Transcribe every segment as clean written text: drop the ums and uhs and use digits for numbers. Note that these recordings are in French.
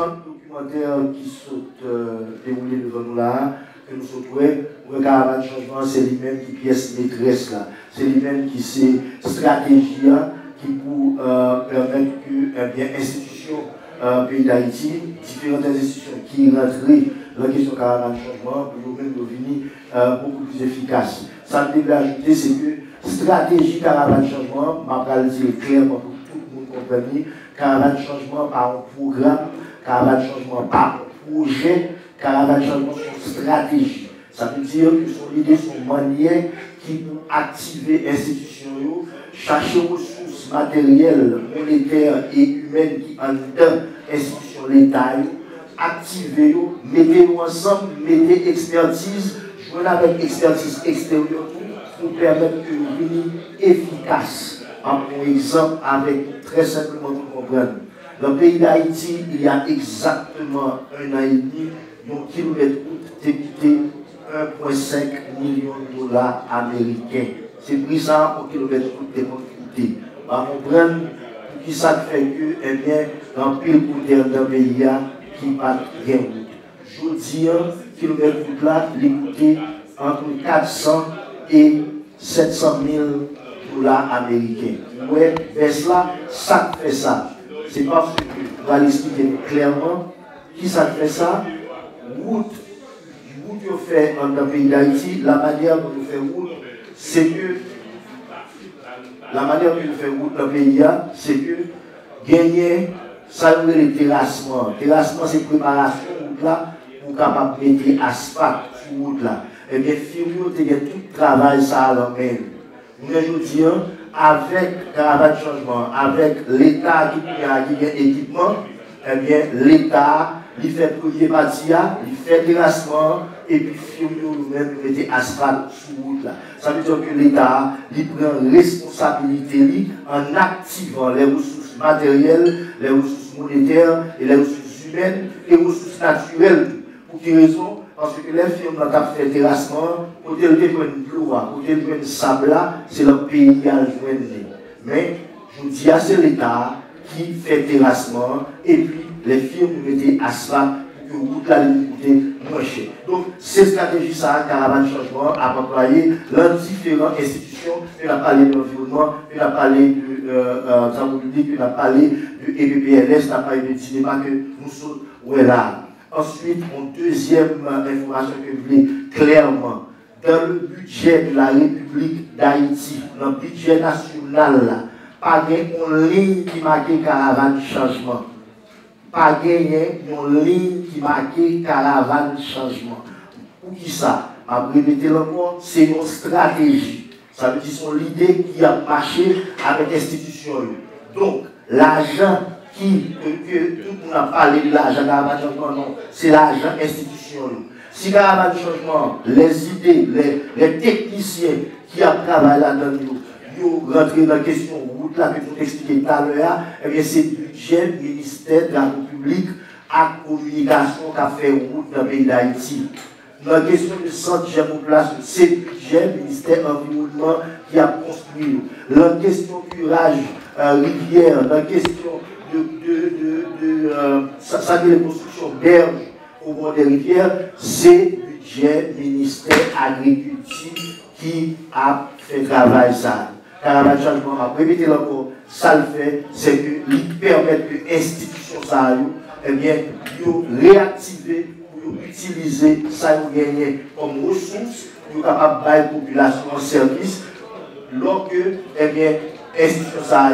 présente documentaire qui sont déroulés devant nous là, que nous souhaitons, le caravane changement, c'est lui-même qui pièce maîtresse là. C'est lui-même qui c'est stratégie qui pour permettre que l'institution pays d'Haïti, différentes institutions qui rentrent dans la question caravane changement, pour nous-mêmes devenir beaucoup plus efficace. Ça que je devais ajouter, c'est que stratégie caravane changement, je vais le dire clairement pour que tout le monde comprenne, caravane changement par un programme, caravane changement par un projet, caravane changement sur stratégie. Ça veut dire que son idée, son manière qui pour activer l'institution, chercher ressources matérielles, monétaires et humaines qui en dedans l'institution l'État, activer, mettez-nous ensemble, mettez expertise, jouer avec expertise extérieure pour permettre que nous soyons efficaces. Par exemple, avec très simplement pour comprendre. Dans le pays d'Haïti, il y a exactement 1 an et demi, un kilomètre route coûté 1,5 million de dollars américains. C'est pris ça au kilomètre route de coûté. On va comprendre pour qui ça fait que, eh bien, dans le pile côté dans le pays qui pas rien route. Je dis, kilomètre route là, il coûté entre 400 et 700 000 dollars américains. Ouais, vers cela, ça fait ça. C'est parce que, on va l'expliquer clairement, qui ça fait ça? Route que fait dans le pays d'Haïti, la manière dont on fait route, c'est que la manière dont on fait route dans le pays, c'est que gagner, ça veut le terrassement. Terrassement, c'est préparation route là pour capable mettre asphalte sur route là. Et bien, Firio, tu as tout le travail ça à l'emmène. Nous, je dis, avec caravane changement, avec l'État qui a équipement, eh bien, l'État, il fait premier parti, il fait terrassement, et puis Firio nous-mêmes, nous mettons asphalte sur route là. Ça veut dire que l'État, il prend responsabilité en activant les ressources matérielles, les ressources monétaires, et les ressources humaines, et les ressources naturelles. Pour quelle raison? Parce que les firmes qui ont fait terrassement, pour tel que une ploie, pour tel que une sable, c'est le pays qui a joué. Mais je vous dis, c'est l'État qui fait terrassement et puis les firmes mettent asphalte pour que route la coûter moins cher. Donc, ces stratégies, ça, caravane changement, à employer dans différentes institutions. On a parlé de l'environnement, on a parlé de travaux publics, on a parlé de EPPLS, on a parlé de cinéma que nous sommes là. Ensuite, une deuxième information que je voulais clairement, dans le budget de la République d'Haïti, dans le budget national, pas une ligne qui marque caravane changement. Pas une ligne qui marque caravane changement. Pour qui ça? Je vais répéter encore, c'est une stratégie. Ça veut dire son l'idée qui a marché avec l'institution. Donc, l'argent que tout le monde a parlé de l'argent caravane changement, non, c'est l'argent institutionnel. Si caravane changement, les idées, les techniciens qui ont travaillé là-dedans, ils ont rentré dans la question route là que vous expliquez tout à l'heure, eh bien c'est le budget du ministère de la République à communication qui a fait route dans le pays d'Haïti. Dans la question de santé, j'ai mon place, c'est le budget du ministère de l'Environnement qui a construit. Dans la question curage rivière, dans la question ça de la construction berges au bord des rivières, c'est le budget ministère agriculture qui a fait travail ça. Caravane changement, à répéter encore, ça le fait, c'est qu'il permet que l'institution ça, eh bien, réactiver, pour utiliser ça gagner comme ressource, pour capable de la population en service, lorsque, eh bien, l'institution ça,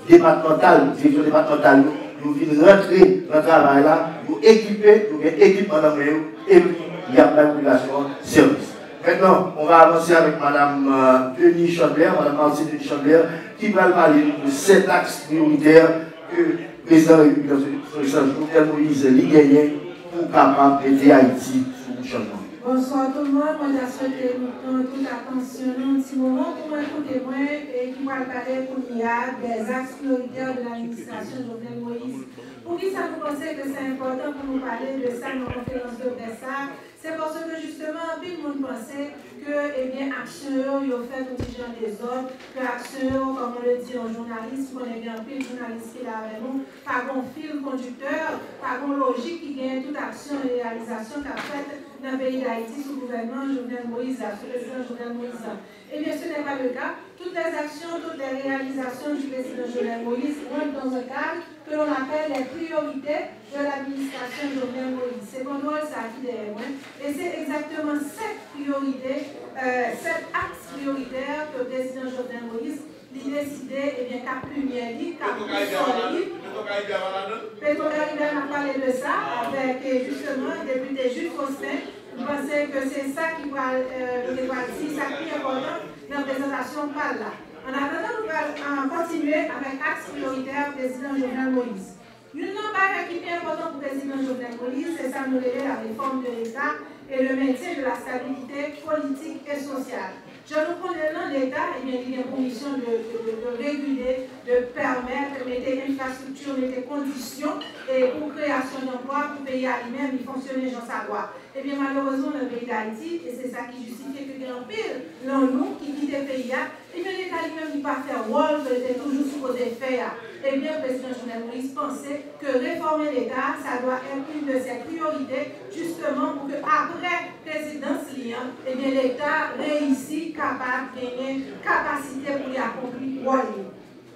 départementale, direction départementale, nous venons rentrer dans le travail là, nous équiper, nous avons équipement dans le et puis il y a la population service. Maintenant, on va avancer avec Mme Denis Chambler, Mme Martine Denis Chambler, qui va parler de 7 axes prioritaires que le président de la République, Jovenel Moïse, a gagné pour capable d'aider Haïti sur le changement. Bonsoir tout le monde, moi je souhaite nous toute attention un petit moment pour écouter moi et qui va parler pour l'IA des axes prioritaires de l'administration Jovenel Moïse. Pour qui ça vous pensez que c'est important pour nous parler de ça dans la conférence de presse? C'est parce que justement, tout le monde pensait que, eh bien, action, ils ont fait un petit genre des autres, que action, comme on le dit en journaliste, on est bien plus journaliste qui est là avec nous, pas un fil conducteur, pas une logique qui gagne toute action et réalisation qu'a faite dans le pays d'Haïti sous le gouvernement Jovenel Moïse, sous le président Jovenel Moïse. Eh bien, ce n'est pas le cas. Toutes les actions, toutes les réalisations du président Jovenel Moïse rentrent dans un cadre que l'on appelle les priorités de l'administration Jovenel Moïse. C'est qu'on doit ça qui derrière moi. Et c'est exactement cette priorité, cet axe prioritaire que le président Jovenel Moïse a décidé, eh bien, qu'à première ligne, qu'à son livre. Petro-Caribéen a parlé de ça avec justement le député Jules Faustin. Je pensais que c'est ça qui va dire, ça qui est important dans la présentation par là. En attendant, nous allons continuer avec l'axe prioritaire président Jovenel Moïse. Une barre qui est important pour le président Jovenel Moïse, c'est ça nous révèle la réforme de l'État et le maintien de la stabilité politique et sociale. Je nous connais dans l'État, il y a pour mission de réguler, de permettre, de mettre infrastructures, de mettre conditions et pour création d'emplois, pour payer à lui-même, il fonctionne dans sa loi. Et bien malheureusement, dans le pays d'Haïti, et c'est ça qui justifie que grand pile, nous qui quittent le pays, et bien l'État lui-même n'est pas faire rôle, que était toujours supposé faire. Et bien le président Jovenel Moïse pensait que réformer l'État, ça doit être une de ses priorités, justement pour que après présidence liant, et bien l'État réussit, capable de gagner capacité pour y accomplir rôle.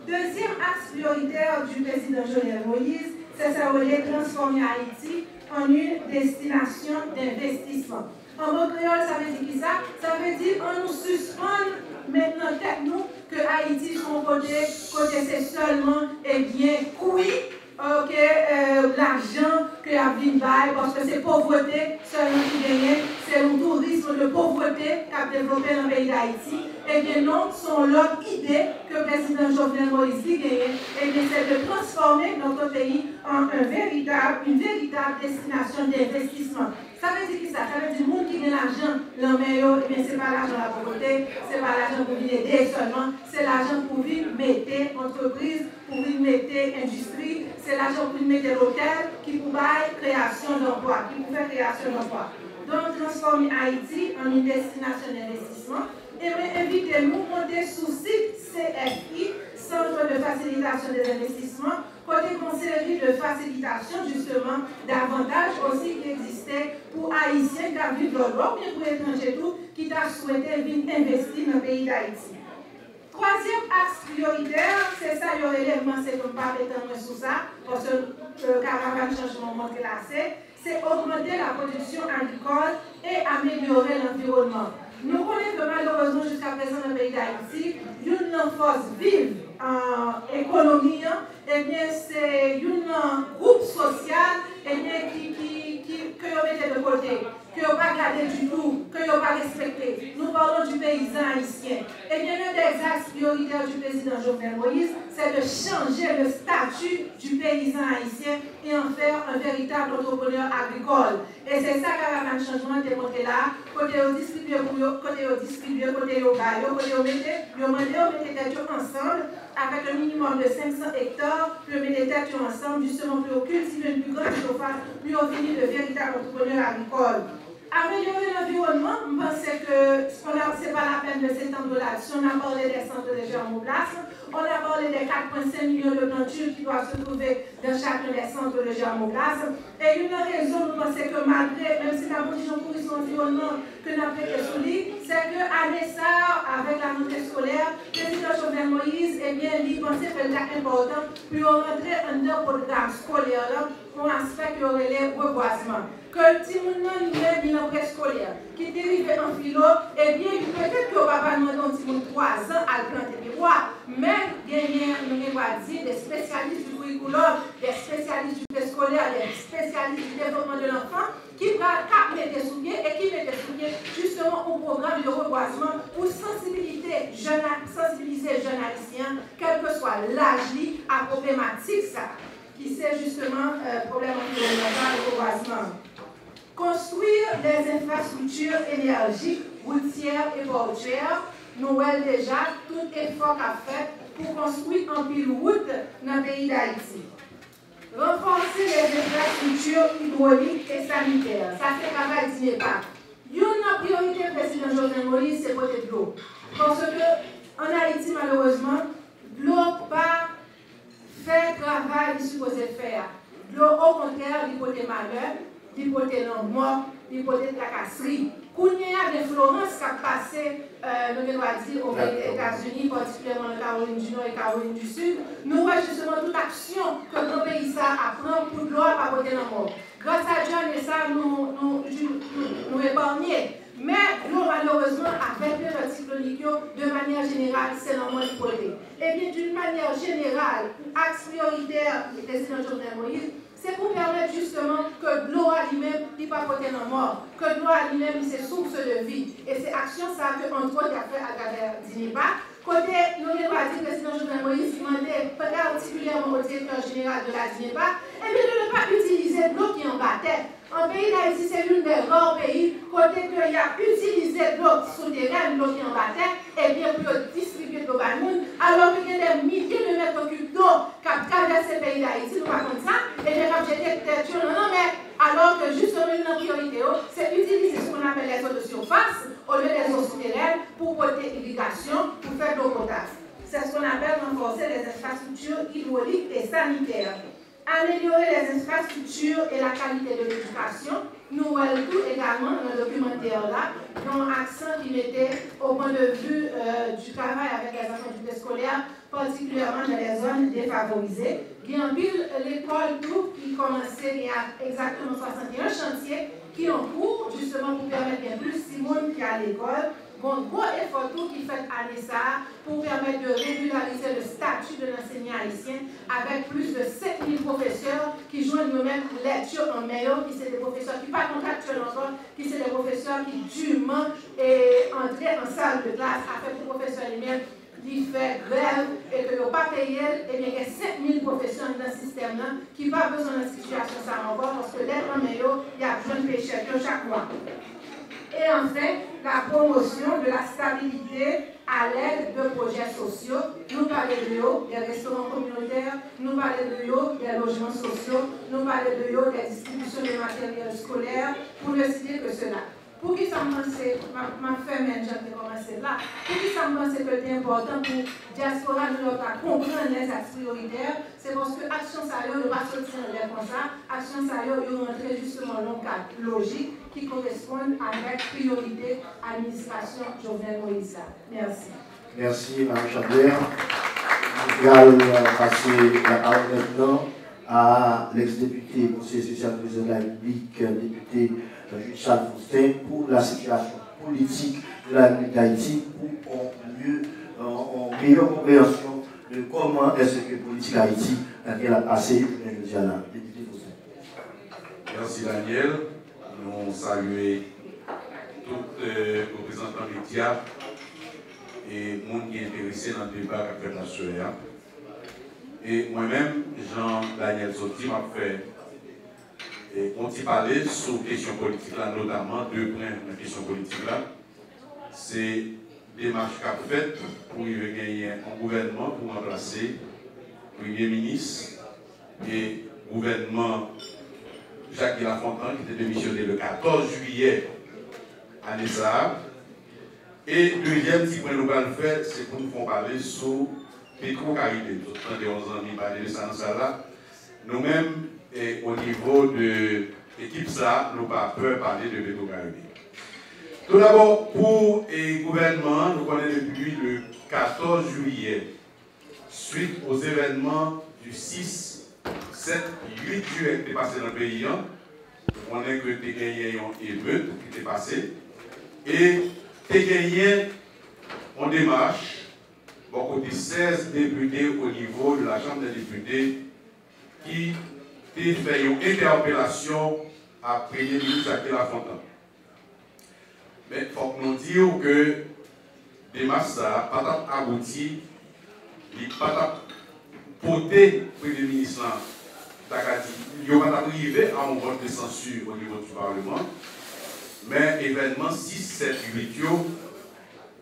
Deuxième axe prioritaire du président Jovenel Moïse, c'est ça de transformer Haïti en une destination d'investissement. En mot créole, ça veut dire qui ça? Ça veut dire on nous suspend maintenant tête nous que Haïti son côté c'est seulement et bien oui, l'argent que a venu parce que c'est pauvreté seulement qui gagne, c'est le tourisme de pauvreté qui a développé dans le pays d'Haïti. Et bien non, son l'autre idée que le président Jovenel Moïse a gagné, et bien c'est de transformer notre pays en une véritable destination d'investissement. Ça veut dire qui ça? Ça veut dire que le monde qui a l'argent, l'emmène, et bien c'est pas l'argent de la pauvreté, c'est pas l'argent pour venir aider seulement, c'est l'argent pour venir mettre entreprise, pour venir mettre industrie, c'est l'argent pour venir mettre l'hôtel, qui pour faire création d'emplois, qui pour faire création d'emplois. Donc transformer Haïti en une destination d'investissement. Et invitez-nous à monter sous site CFI, Centre de facilitation des investissements, côté conseiller de facilitation justement d'avantages aussi qui existaient pour Haïtiens qui ont vu de l'or, bien pour étrangers tout, qui t'a souhaité venir investir dans le pays d'Haïti. Troisième axe prioritaire, c'est ça, il y aurait l'élément, c'est qu'on parle étendre sous ça, parce que le caravane changement montré là, c'est augmenter la production agricole et améliorer l'environnement. Nous connaissons que malheureusement jusqu'à présent dans le pays d'Haïti, une force vive en économie, eh bien c'est un groupe social eh bien, que vous mettez de côté, que vous ne pas garder du tout, que vous ne pas respecter. Nous parlons du paysan haïtien. Eh bien, l'un des axes prioritaires du président Jovenel Moïse, c'est de changer le statut du paysan haïtien et en faire un véritable entrepreneur agricole. Et c'est ça qu'Aravan Changement est monté là, côté au distribué, côté au distribué, côté au bail, côté au métier, vous mettez tête ensemble avec un minimum de 500 hectares, vous mettez tête ensemble justement pour cultiver une plus grande surface, puis on finit de véritables entrepreneurs agricoles. Améliorer l'environnement, je pense que ce n'est pas la peine de s'étendre là-dessus. On a parlé des centres de germoplasme, on a parlé des 4,5 millions de plantures qui doivent se trouver dans chacun des centres de germoplasme. Et une raison, nous pensons que malgré, même si la position pour l'environnement que nous avons fait souligner, c'est qu'à Nessar, avec la rentrée scolaire, le président Jovenel Moïse, eh bien, il pensait que c'était important pour rentrer dans le programme scolaire pour un aspect qui aurait les reboisements. Que le petit monde lui-même dans le préscolaire, qui dérive en philo, eh bien, peut-être que papa nous donne un petit monde 3 ans à planter des bois, mais il y a des spécialistes du curriculum, des spécialistes du préscolaire, des spécialistes du développement de l'enfant, qui mettent des sous-pieds et qui mettent des sous-pieds justement au programme de reboisement pour sensibiliser jeunes haïtiens, quel que soit l'âge à problématique ça, qui c'est justement problème environnemental et reboisement. Construire des infrastructures énergiques, routières et portuaires, nous avons déjà tout effort à faire pour construire un pile route dans le pays d'Haïti. renforcer les infrastructures hydrauliques et sanitaires. Ça, c'est le travail du NEPA. Une priorité du président Jovenel Moïse, c'est porter de l'eau. Parce qu'en Haïti, malheureusement, l'eau n'a pas fait le travail qu'il supposé faire. L'eau, au contraire, il porte malheur, il porte mort, il porte tracasserie. Quand il y a des Florence qui a passé, nous devons dire, aux États-Unis, particulièrement en Caroline du Nord et Caroline du Sud, nous voyons justement toute action que nos pays apprennent pour l'eau à porter dans le monde. Grâce à John et ça, nous épargnons. Mais l'eau, malheureusement, avec les cycloniques, de manière générale, c'est normalement hypothèque. Et bien, d'une manière générale, axe prioritaire du président Jovenel Moïse, c'est pour permettre justement que l'eau à lui-même n'est pas portée dans la mort, que l'eau à lui-même c'est source de vie. Et c'est action ça que, entre autres, il a fait à travers DINEPA. Côté, nous avons dit que le président Jovenel Moïse demandait particulièrement au directeur général de la DINEPA, et bien de ne pas utiliser l'eau qui en battait. En pays d'Haïti, c'est l'une des rares pays côté qu'il y a utilisé l'eau souterraine, l'eau qui en battait, et bien pour distribuer de l'eau à nous, alors qu'il y a des milliers de mètres cubes d'eau qui traversent le pays d'Haïti, nous pas comme ça, et bien comme j'étais peut-être non, mais alors que justement une priorité, c'est utiliser ce qu'on appelle les eaux de surface au lieu des eaux souterraines pour porter irrigation, pour faire de l'eau potable. C'est ce qu'on appelle renforcer les infrastructures hydrauliques et sanitaires. Améliorer les infrastructures et la qualité de l'éducation. Nous voyons tout également dans le documentaire là, dont accent qui mettait au point de vue du travail avec les enfants du scolaire, particulièrement dans les zones défavorisées. Il y a un pile l'école tout qui commençait il y a exactement 61 chantiers qui ont cours justement pour permettre bien plus de monde qui est à l'école. Bon, gros effort tout qui fait à l'ESA pour permettre de régulariser le statut de l'enseignant haïtien avec plus de 7000 professeurs qui jouent nous-mêmes lecture en meilleur, qui sont des professeurs qui ne sont pas contractuels encore, qui sont des professeurs qui dûment entrés en salle de classe avec les professeurs eux-mêmes qui fait grève et que n'ont pas payé, et bien il y a 5000 professeurs dans ce système-là qui n'ont pas besoin de situation ça encore parce que l'être en meilleur, il y a besoin de pécheurs chaque mois. Et enfin, la promotion de la stabilité à l'aide de projets sociaux. Nous parlons de l'eau, des restaurants communautaires, nous parlons de l'eau, des logements sociaux, nous parlons de l'eau, des distributions de matériel scolaire, pour ne citer que cela. Pour qui ça me pense, ma femme et j'ai commencé là, pour qui ça me pense que c'est important pour diaspora nous comprendre les axes prioritaires, c'est parce que action sérieuse ne va pas sortir comme ça, action sérieuse est rentrée justement dans le cadre logique qui correspond avec priorité à l'administration Jovenel Moïse. Merci. Merci, Mme Chabert. Nous allons passer la parole maintenant à l'ex-député conseiller spécial président de la République, député Jules Charles Faustin, pour la situation politique de la République d'Haïti, pour en meilleure compréhension de comment est-ce que la politique Haïti a passé, je dis à la député Faustin. Merci Daniel. Nous saluons tous les représentants médias et le monde qui est intéressé dans le débat qu'a fait la soirée. Et moi-même, Jean-Daniel Soti, m'a fait on t'y parlait sur la question politique, là, notamment deux points de la question politique. Là. C'est démarche qu'a faite pour gagner un gouvernement pour remplacer le Premier ministre et le gouvernement Jacques Lafontaine qui était démissionné le 14 juillet à l'ESA. Et le deuxième petit point que nous allons faire, c'est pour nous faire parler sur Petro-Caribé. Nous avons 31 ans, nous parlons de ça dans ça là. Nous-mêmes, au niveau de l'équipe ça, nous n'avons pas peur de parler de Petro-Caribé. Tout d'abord, pour le gouvernement, nous connaissons depuis le 14 juillet, suite aux événements du 6, 7, 8 juillet qui est passé dans le pays, on a que des gagnants et émeutes qui étaient passés. Et des gagnants en démarche, beaucoup de 16 députés au niveau de la Chambre des députés qui ont fait une interpellation à Premier ministre Jacques Lafontaine. Mais il faut que nous disions que des masses n'a pas abouti, il n'a pas porté le Premier ministre il n'a pas arrivé à un vote de censure au niveau du Parlement, mais événement 6, 7, 8,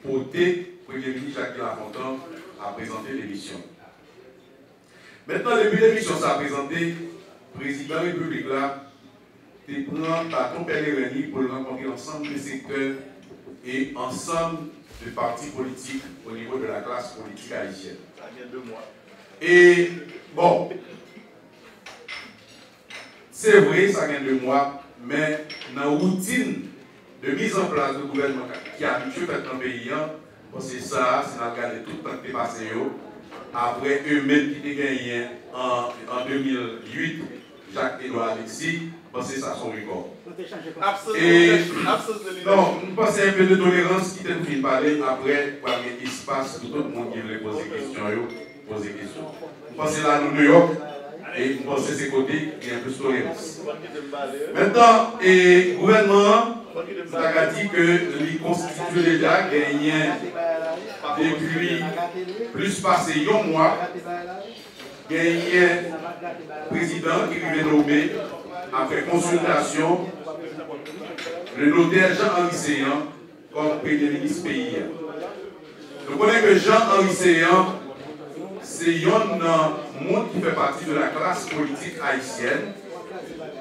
porté le Premier ministre Jacques Lafontaine a présenté l'émission. Maintenant, depuis l'émission, ça a présenté président de la République là, te prend par ton pèlerinage pour rencontrer ensemble des secteurs et ensemble de partis politiques au niveau de la classe politique haïtienne. Et bon, c'est vrai, ça vient de moi, mais dans la routine de mise en place du gouvernement qui a habitué dans le pays, c'est ça, c'est dans le cadre de tout le temps qui est passé, après eux-mêmes qui ont gagné en 2008, Jacques-Edouard Alexis, c'est ça son record. Et non, nous pensons un peu de tolérance qui t'a fait parler après pour avoir espace pour tout le monde qui veut poser des questions. Nous pensons là à New York et nous pensons de ces côtés il y a un peu de tolérance. Maintenant, le gouvernement a dit qu'il constitue déjà gagné depuis plus passé un mois, gagné président qui vient nommé après consultation le notaire Jean-Henri Séan comme premier ministre pays. Nous connaissons que Jean-Henri Séan, c'est un monde qui fait partie de la classe politique haïtienne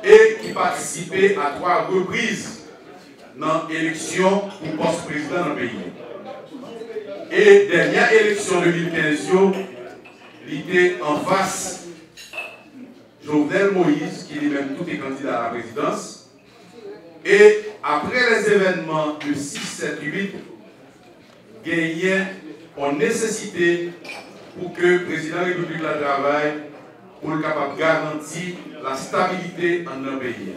et qui participait à 3 reprises dans l'élection pour poste président dans le pays. Et dernière élection 2015, il était en face Jovenel Moïse, qui lui-même tout est candidat à la présidence. Et après les événements de 6, 7, 8, gagné en nécessité pour que le président de la République la travaille pour être capable de garantir la stabilité en notre pays.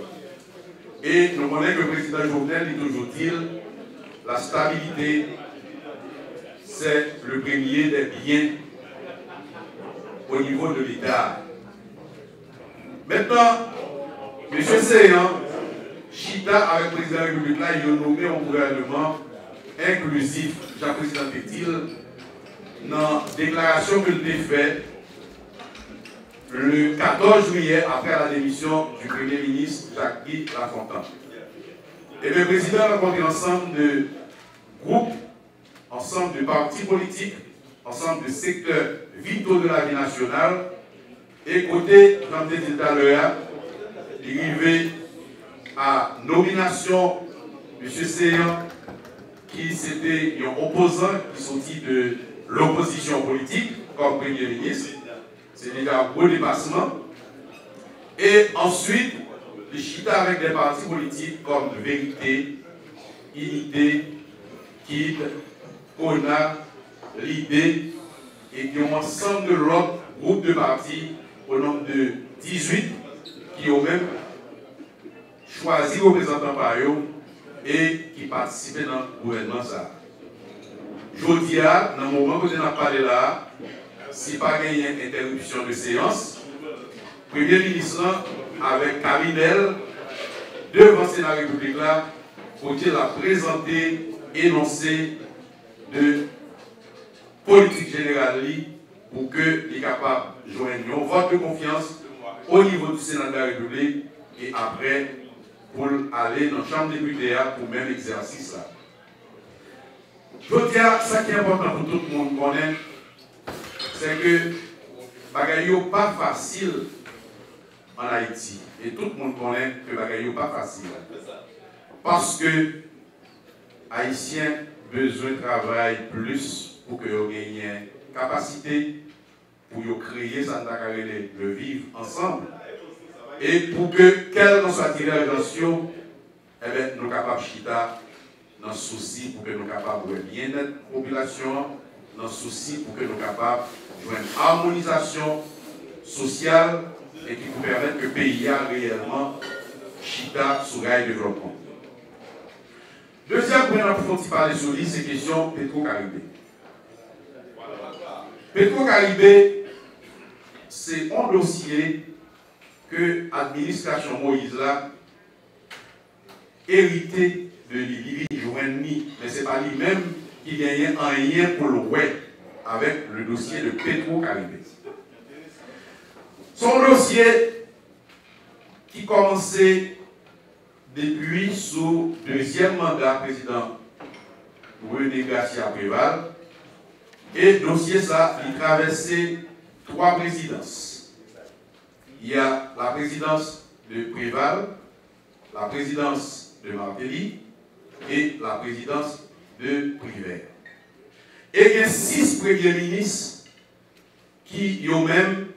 Et nous connaissons que le président Jovenel dit toujours dire la stabilité, c'est le premier des biens au niveau de l'État. Maintenant, M. Séan, Chita avec le président de la République, là, il a nommé un gouvernement inclusif, Jean-Président Pétil, dans la déclaration qu'il a faite le 14 juillet après la démission du Premier ministre Jacques-Guy Lafontaine. Et le président a rencontré ensemble de groupes, ensemble de partis politiques, ensemble de secteurs vitaux de la vie nationale. Et côté, comme je disais tout à l'heure, il arrivé à nomination M. Séan, qui c'était un opposant qui sortit de l'opposition politique comme Premier ministre. C'est déjà un gros dépassement. Et ensuite, les chita avec des partis politiques comme Vérité, Unité, KID, CONA, l'IDée, et qui ont ensemble de l'autre groupe de partis au nombre de 18 qui ont même choisi représentants par eux et qui participaient dans le gouvernement. Je dis, dans le moment où je n'ai parlé là, si pas gagné interruption de séance, le Premier ministre avec Caminel devant le Sénat République là, faut-il la présenter, énoncer de politique générale pour qu'il soit capable de joindre un vote de confiance au niveau du Sénat de la République et après pour aller dans la Chambre des députés pour le même exercice là. Je dis à ça qui est important pour tout le monde connaître, c'est que bagaille n'est pas facile en Haïti. Et tout le monde connaît que bagaille n'est pas facile. Parce que Haïtiens besoin de travail plus pour que vous gagnez capacité pour créer ça le vivre ensemble. Et pour que, quel que soit tiré l'attention, eh bien, nous sommes capables de chita dans le souci pour que nous sommes capables de bien-être de la population, dans le souci pour que nous sommes capables de jouer une harmonisation sociale et qui nous permette que le pays a réellement chita sous rail de développement. Deuxième point, pour parler sur lui, c'est la question Petro-Caribé. Petro-Caribé, c'est un dossier que l'administration Moïse a hérité de lui, mais ce n'est pas lui-même qui gagnait un lien pour le web avec le dossier de Petro-Caribé. Son dossier qui commençait depuis sous deuxième mandat président René Garcia Préval, et dossier ça, il traversait 3 présidences. il y a la présidence de Préval, la présidence de Martelly et la présidence de Privert. Et il y a 6 premiers ministres qui ont même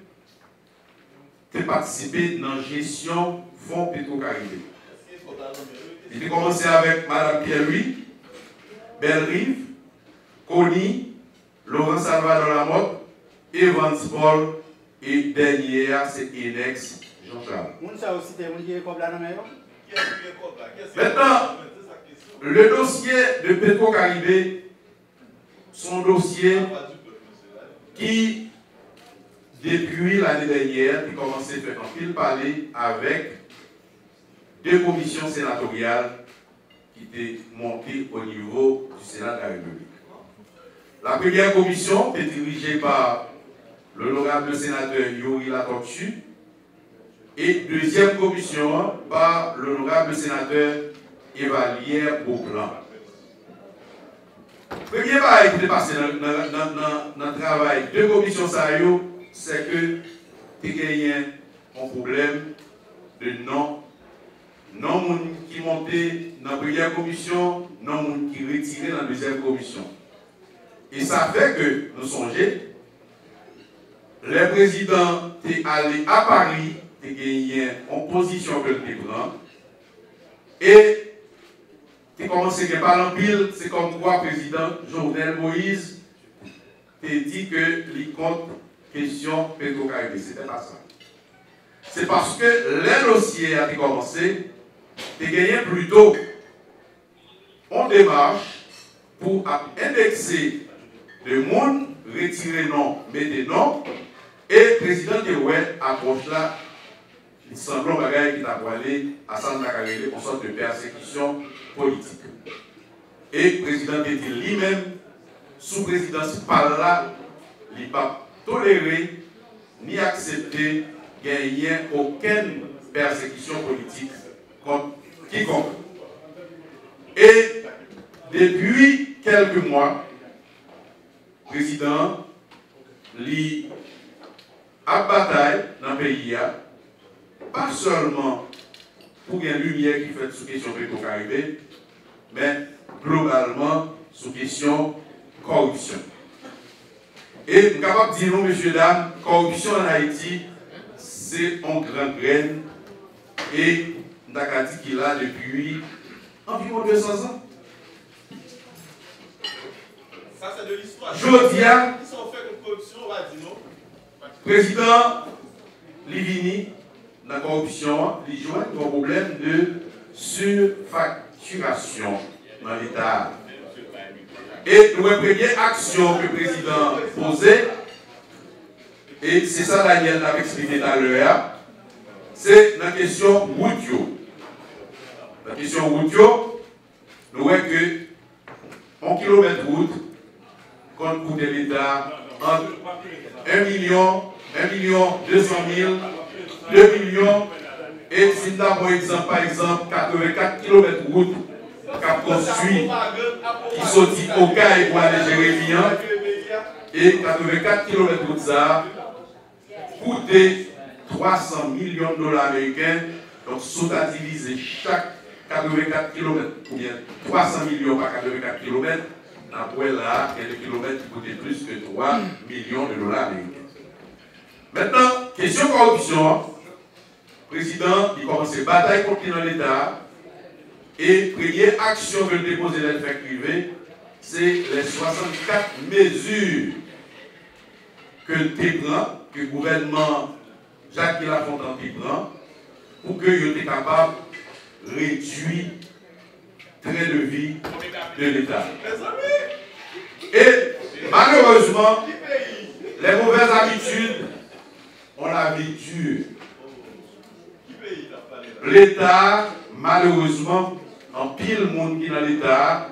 participé dans la gestion fonds Petro-Caribé. Il a commencé avec Mme Pierre-Louis, Bellerive, Conny, Laurent Salvador Lamotte, Evans Paul et dernière, c'est Enex Jean-Charles. Maintenant, le dossier de Petro-Caribé, son dossier qui, depuis l'année dernière, qui commençait à faire un pile parler avec 2 commissions sénatoriales qui étaient montées au niveau du Sénat de la République. La première commission est dirigée par l'honorable sénateur Yuri Latortu et deuxième commission par l'honorable sénateur Evalière Beaublanc. Premier bail qui est passé dans le travail de commission, c'est que tu as gagné un problème de non qui montait dans la première commission, non qui retirait dans la deuxième commission. Et ça fait que nous songeons, les présidents sont allés à Paris, tu as gagné en position que tu prends, et tu as commencé à parler en pile, c'est comme quoi le président Jovenel Moïse t'a dit que les comptes question Petro-Caribé. C'était pas ça. C'est parce que le dossier a commencé, tu as gagné plutôt en démarche pour indexer le monde, retirer non, mettre non, et le président Terouet approche là, il semble qu'il a voilé à Santa Carré en sorte de persécution politique. Et le président dit lui-même, sous présidence par là, il n'a pas toléré ni accepté gagner aucune persécution politique contre quiconque. Et depuis quelques mois, le président lui a bataille dans le pays, pas seulement pour une lumière qui fait sous question Petro-Caribé, mais globalement sous question corruption. Et nous sommes capables de dire, non, messieurs, dames, corruption en Haïti, c'est en grande graine. Et nous avons dit qu'il a depuis environ 200 ans. Ça, c'est de l'histoire. Jodia, qui sont faits contre corruption, on va dire non. Président Livini, dans la corruption, il joue un problème de surfacturation dans l'État. Et la première action que le président posait, et c'est ça Daniel a expliqué tout à l'heure, c'est la question routio. La question routio, nous voyons que 1 km de route, compte coûte de l'État entre 1 million 200 000, 2 millions, et si nous avons par exemple 84 km de route qu'a construit, qui sortit au cas et pour aller Jérémien, et 84 km de route ça coûté 300 millions de dollars américains, donc sous-utilisé chaque 84 km, ou bien 300 millions par 84 km, après là, il y a des kilomètres qui coûtaient plus que 3 millions de dollars américains. Maintenant, question corruption, le président, il commence à bataille contre l'État, et première action que le déposer dans le fait privé, c'est les 64 mesures que le gouvernement Jacques Lafontaine prend, pour qu'il soit capable de réduire le train de vie de l'État. Et malheureusement, les mauvaises habitudes, on la vie dure. L'État, malheureusement, en pile monde qui est dans l'État,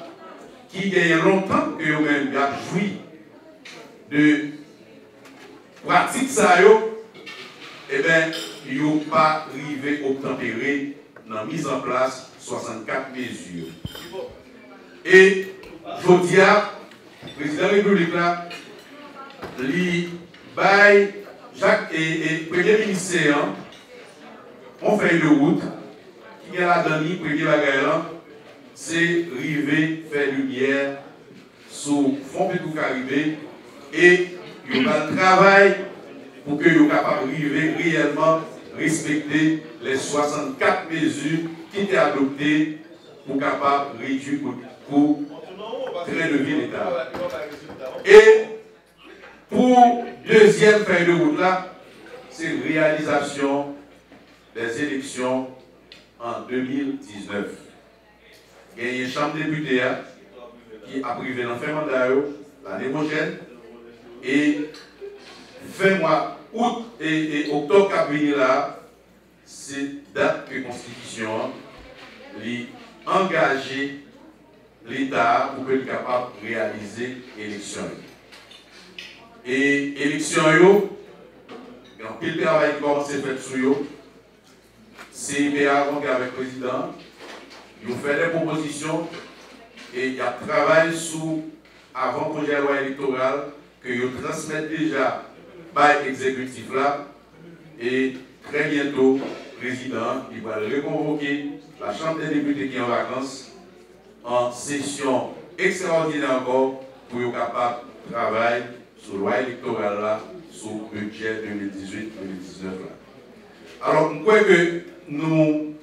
qui gagne longtemps que eux-mêmes ont joui de pratique ça, eh bien, ils n'ont pas arrivé au tempéré dans la mise en place 64 mesures. Et je dis à le président de la République, il baille Jacques et Premier ministre, on fait une route qui est la dernière, premier bagaille, c'est arriver faire lumière sous fond de tout Caribé et il y a un travail pour que vous capable d'arriver réellement respecter les 64 mesures qui étaient adoptées pour capable réduire le coût train de vie de l'État. Et pour deuxième feuille de route là, c'est réalisation des élections en 2019. Il y a une chambre députés qui a privé dans fin mandat l'année prochaine et fin mois août et octobre qui a venir là, c'est date que la Constitution a engagé l'État pour qu'il soit capable de réaliser l'élection. Et l'élection, il y a un pile travail qui commence à faire sur eux. C'est avec le président, ils ont fait des propositions et il y a un travail sur avant le projet de loi électorale que ils transmettent déjà par l'exécutif là. Et très bientôt, le président il va reconvoquer la Chambre des députés qui est en vacances en session extraordinaire encore pour être capable de travailler sur la loi électorale là, sur le budget 2018-2019 là. Alors, je crois que nous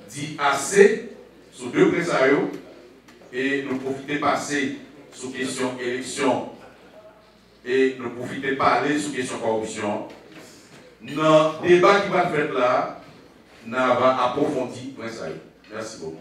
disons assez sur deux pressarios et nous profitons de passer sur la question élection et nous profitons de parler sur la question corruption. Dans le débat qui va être fait là, nous allons approfondir le pressarios. Merci beaucoup.